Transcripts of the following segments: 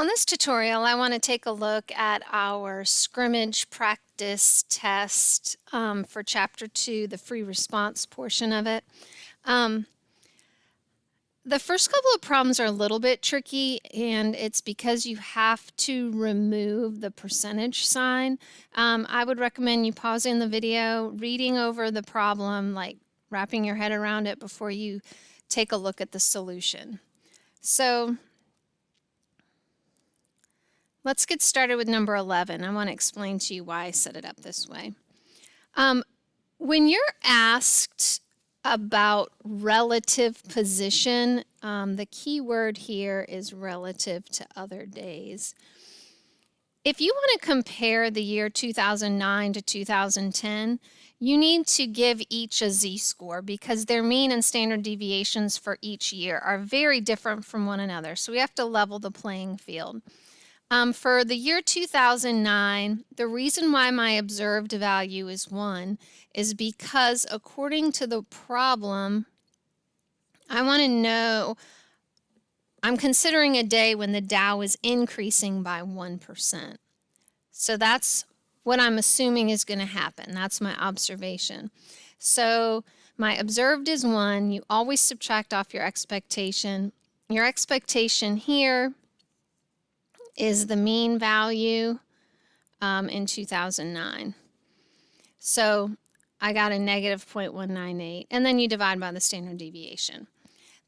On this tutorial, I want to take a look at our scrimmage practice test for Chapter 2, the free response portion of it. The first couple of problems are a little bit tricky, and it's because you have to remove the percentage sign. I would recommend you pausing the video, reading over the problem, like wrapping your head around it before you take a look at the solution. So let's get started with number 11. I want to explain to you why I set it up this way. When you're asked about relative position, the key word here is relative to other days. If you want to compare the year 2009 to 2010, you need to give each a z-score because their mean and standard deviations for each year are very different from one another. So we have to level the playing field. For the year 2009, the reason why my observed value is 1 is because according to the problem, I want to know, I'm considering a day when the Dow is increasing by 1%. So that's what I'm assuming is going to happen. That's my observation. So my observed is 1. You always subtract off your expectation. Your expectation here is the mean value in 2009. So I got a negative 0.198, and then you divide by the standard deviation.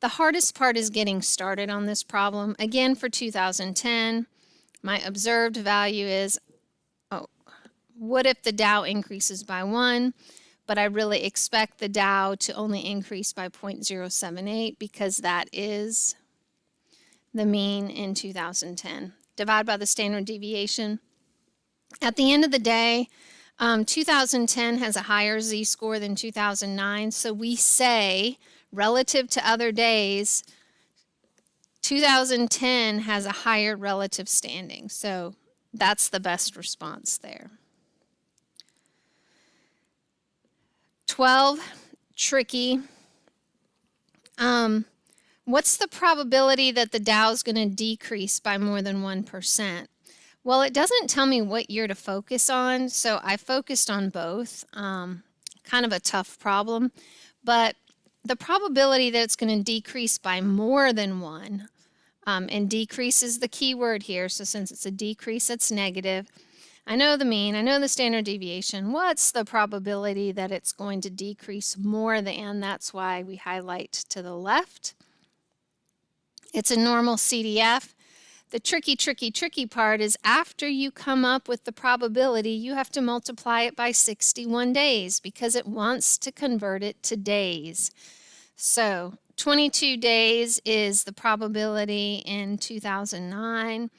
The hardest part is getting started on this problem. Again, for 2010, my observed value is, what if the Dow increases by 1, but I really expect the Dow to only increase by 0.078 because that is the mean in 2010. Divide by the standard deviation. At the end of the day, 2010 has a higher z-score than 2009, so we say relative to other days, 2010 has a higher relative standing, so that's the best response there. 12, tricky. What's the probability that the Dow is going to decrease by more than 1%? Well, it doesn't tell me what year to focus on, so I focused on both. Kind of a tough problem, but the probability that it's going to decrease by more than 1, and decrease is the key word here, so since it's a decrease, it's negative. I know the mean, I know the standard deviation. What's the probability that it's going to decrease more than? That's why we highlight to the left. It's a normal CDF. The tricky part is after you come up with the probability, you have to multiply it by 61 days because it wants to convert it to days. So 22 days is the probability in 2009,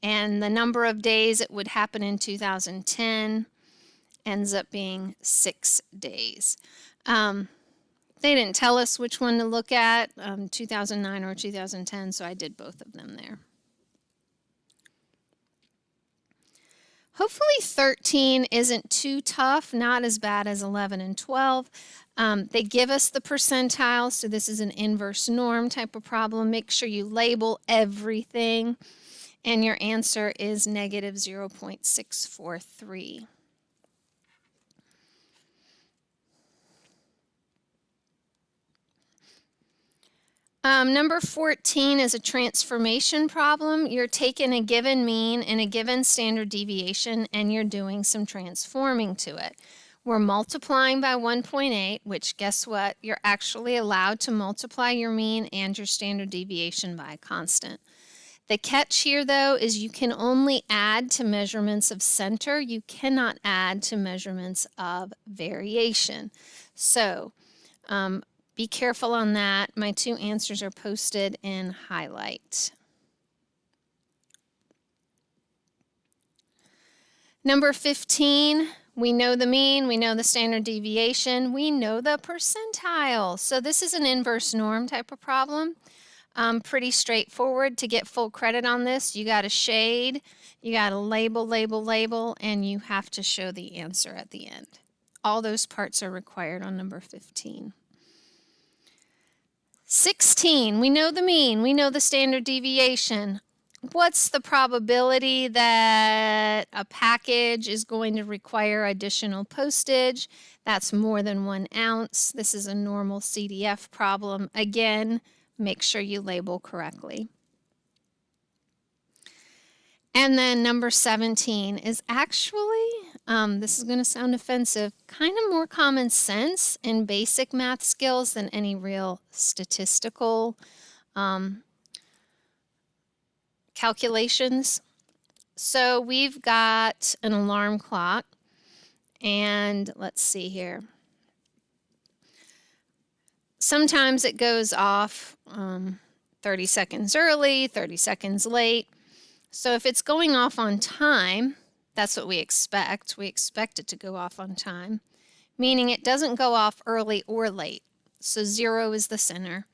and the number of days it would happen in 2010 ends up being 6 days. They didn't tell us which one to look at, 2009 or 2010, so I did both of them there. Hopefully 13 isn't too tough, not as bad as 11 and 12. They give us the percentile, so this is an inverse norm type of problem. Make sure you label everything, and your answer is negative 0.643. Number 14 is a transformation problem. You're taking a given mean and a given standard deviation and you're doing some transforming to it. We're multiplying by 1.8, which guess what? You're actually allowed to multiply your mean and your standard deviation by a constant. The catch here though is you can only add to measurements of center. You cannot add to measurements of variation. So, be careful on that. My 2 answers are posted in highlight. Number 15, we know the mean, we know the standard deviation, we know the percentile. So this is an inverse norm type of problem. Pretty straightforward. To get full credit on this, you got to shade, you got to label, and you have to show the answer at the end. All those parts are required on number 15. 16, we know the mean, we know the standard deviation. What's the probability that a package is going to require additional postage? That's more than 1 ounce. This is a normal CDF problem. Again, make sure you label correctly. And then number 17 is actually, this is going to sound offensive, kind of more common sense and basic math skills than any real statistical calculations. So we've got an alarm clock, and let's see here. Sometimes it goes off 30 seconds early, 30 seconds late. So if it's going off on time, that's what we expect. We expect it to go off on time, meaning it doesn't go off early or late. So 0 is the center.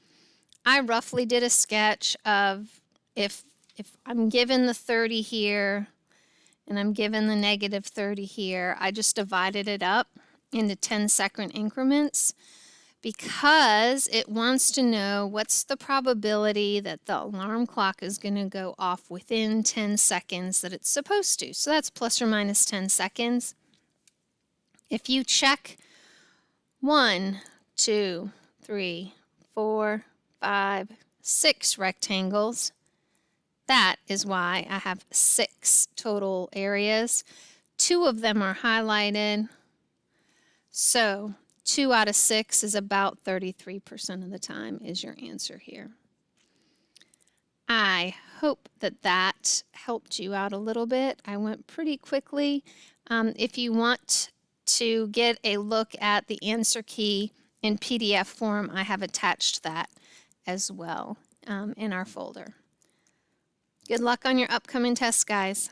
I roughly did a sketch of if I'm given the 30 here and I'm given the negative 30 here, I just divided it up into 10-second increments because it wants to know what's the probability that the alarm clock is going to go off within 10 seconds that it's supposed to. So that's plus or minus 10 seconds. If you check 1, 2, 3, 4, 5, 6 rectangles, that is why I have 6 total areas. 2 of them are highlighted. So 2 out of 6 is about 33% of the time is your answer here. I hope that that helped you out a little bit. I went pretty quickly. If you want to get a look at the answer key in PDF form, I have attached that as well in our folder. Good luck on your upcoming tests, guys.